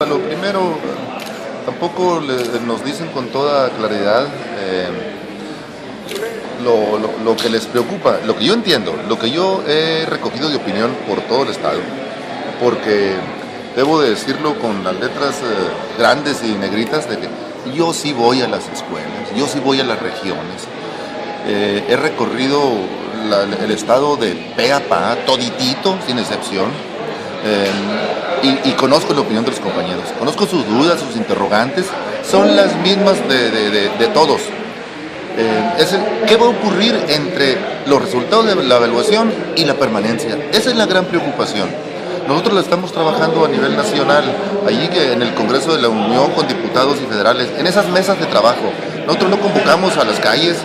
Lo primero, tampoco nos dicen con toda claridad lo que les preocupa, lo que yo entiendo, lo que yo he recogido de opinión por todo el estado, porque debo de decirlo con las letras grandes y negritas de que yo sí voy a las escuelas, yo sí voy a las regiones, he recorrido el estado de pe a pa, toditito, sin excepción. Y conozco la opinión de los compañeros, conozco sus dudas, sus interrogantes, son las mismas de todos. ¿Qué va a ocurrir entre los resultados de la evaluación y la permanencia? Esa es la gran preocupación. Nosotros la estamos trabajando a nivel nacional, allí en el Congreso de la Unión con diputados y federales, en esas mesas de trabajo. Nosotros no convocamos a las calles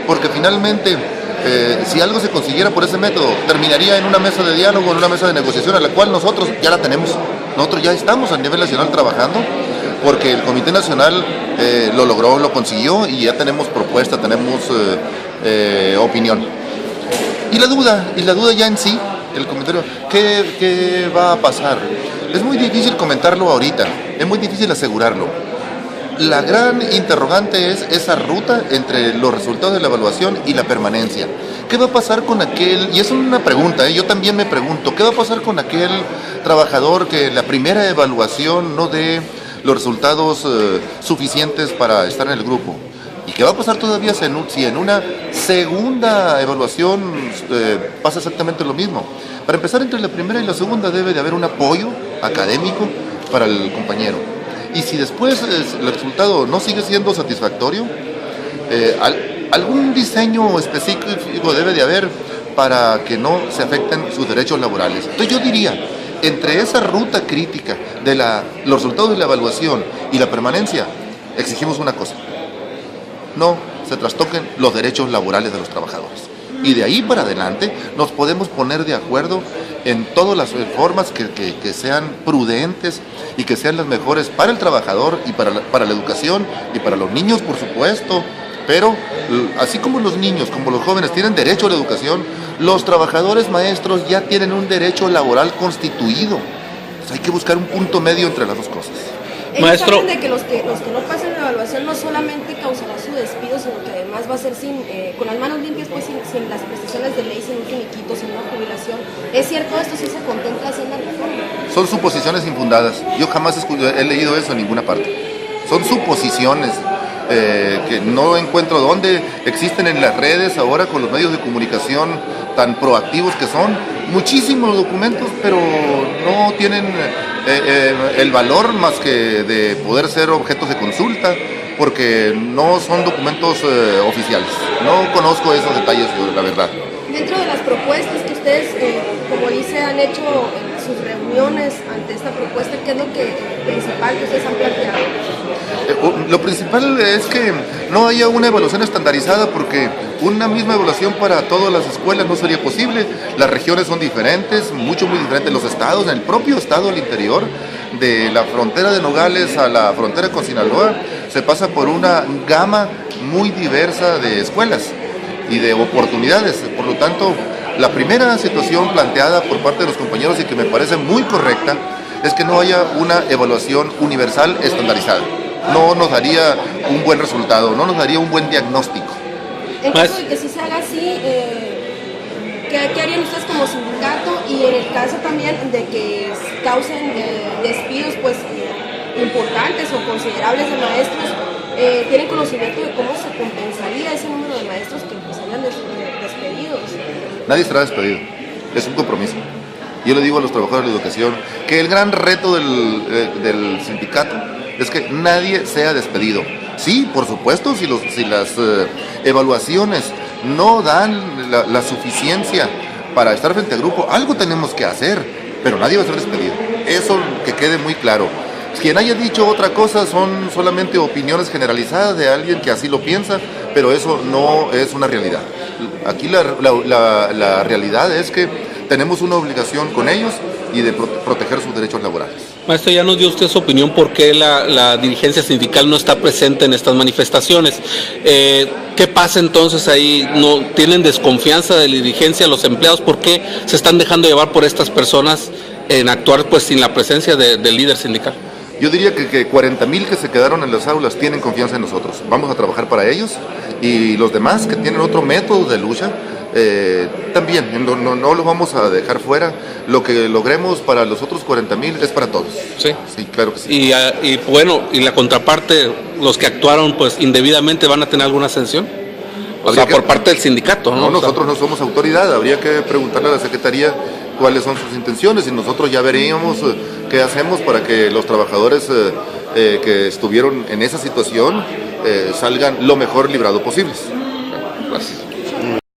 porque finalmente si algo se consiguiera por ese método, terminaría en una mesa de diálogo, en una mesa de negociación, a la cual nosotros ya la tenemos. Nosotros ya estamos a nivel nacional trabajando, porque el Comité Nacional lo logró, lo consiguió, y ya tenemos propuesta, tenemos opinión. Y la duda ya en sí, el comentario, ¿qué va a pasar? Es muy difícil comentarlo ahorita, es muy difícil asegurarlo. La gran interrogante es esa ruta entre los resultados de la evaluación y la permanencia. ¿Qué va a pasar con aquel? Y es una pregunta, yo también me pregunto, ¿qué va a pasar con aquel trabajador que la primera evaluación no dé los resultados suficientes para estar en el grupo? ¿Y qué va a pasar todavía si en una segunda evaluación pasa exactamente lo mismo? Para empezar, entre la primera y la segunda debe de haber un apoyo académico para el compañero. Y si después el resultado no sigue siendo satisfactorio, algún diseño específico debe de haber para que no se afecten sus derechos laborales. Entonces yo diría, entre esa ruta crítica de los resultados de la evaluación y la permanencia, exigimos una cosa: no se trastoquen los derechos laborales de los trabajadores. Y de ahí para adelante nos podemos poner de acuerdo en todas las formas que sean prudentes y que sean las mejores para el trabajador y para la educación y para los niños, por supuesto. Pero así como los niños, como los jóvenes tienen derecho a la educación, los trabajadores maestros ya tienen un derecho laboral constituido. Entonces hay que buscar un punto medio entre las dos cosas. Maestro, de que los que no pasen la evaluación no solamente causará su despido, sino que además va a ser con las manos limpias, pues sin las prestaciones de ley, sin un finiquito, sin una jubilación. ¿Es cierto esto? ¿Sí se contempla así en la reforma? Son suposiciones infundadas. Yo jamás he leído eso en ninguna parte. Son suposiciones que no encuentro dónde. Existen en las redes ahora con los medios de comunicación tan proactivos que son. Muchísimos documentos, pero no tienen el valor más que de poder ser objetos de consulta, porque no son documentos oficiales. No conozco esos detalles, la verdad. Dentro de las propuestas que ustedes, como dice, han hecho en sus reuniones ante esta propuesta, ¿qué es lo principal que ustedes han planteado? Lo principal es que no haya una evaluación estandarizada, porque una misma evaluación para todas las escuelas no sería posible. Las regiones son diferentes, muy diferentes. Los estados, en el propio estado al interior, de la frontera de Nogales a la frontera con Sinaloa, se pasa por una gama muy diversa de escuelas y de oportunidades. Por lo tanto, la primera situación planteada por parte de los compañeros, y que me parece muy correcta, es que no haya una evaluación universal estandarizada. No nos daría un buen resultado, no nos daría un buen diagnóstico. En caso de que sí se haga así, ¿qué harían ustedes como sindicato? Y en el caso también de que causen despidos pues importantes o considerables de maestros, ¿tienen conocimiento de cómo se compensaría ese número de maestros que pues hayan despedidos? Nadie será despedido, es un compromiso. Yo le digo a los trabajadores de la educación que el gran reto del sindicato es que nadie sea despedido. Sí, por supuesto, si las evaluaciones no dan la suficiencia para estar frente al grupo, algo tenemos que hacer, pero nadie va a ser despedido. Eso que quede muy claro. Quien haya dicho otra cosa son solamente opiniones generalizadas de alguien que así lo piensa, pero eso no es una realidad. Aquí la realidad es que tenemos una obligación con ellos y de proteger sus derechos laborales. Maestro, ya nos dio usted su opinión por qué la dirigencia sindical no está presente en estas manifestaciones. ¿Qué pasa entonces ahí? ¿No tienen desconfianza de la dirigencia, los empleados? ¿Por qué se están dejando llevar por estas personas en actuar pues sin la presencia del líder sindical? Yo diría que 40,000 que se quedaron en las aulas tienen confianza en nosotros. Vamos a trabajar para ellos, y los demás que tienen otro método de lucha, también no los vamos a dejar fuera. Lo que logremos para los otros 40,000 es para todos. Sí, sí, claro que sí. Y bueno, y la contraparte, los que actuaron pues indebidamente, ¿van a tener alguna sanción? O sea, por parte del sindicato, ¿no? No, nosotros no somos autoridad, habría que preguntarle a la Secretaría cuáles son sus intenciones, y nosotros ya veríamos qué hacemos para que los trabajadores que estuvieron en esa situación salgan lo mejor librado posibles. Gracias.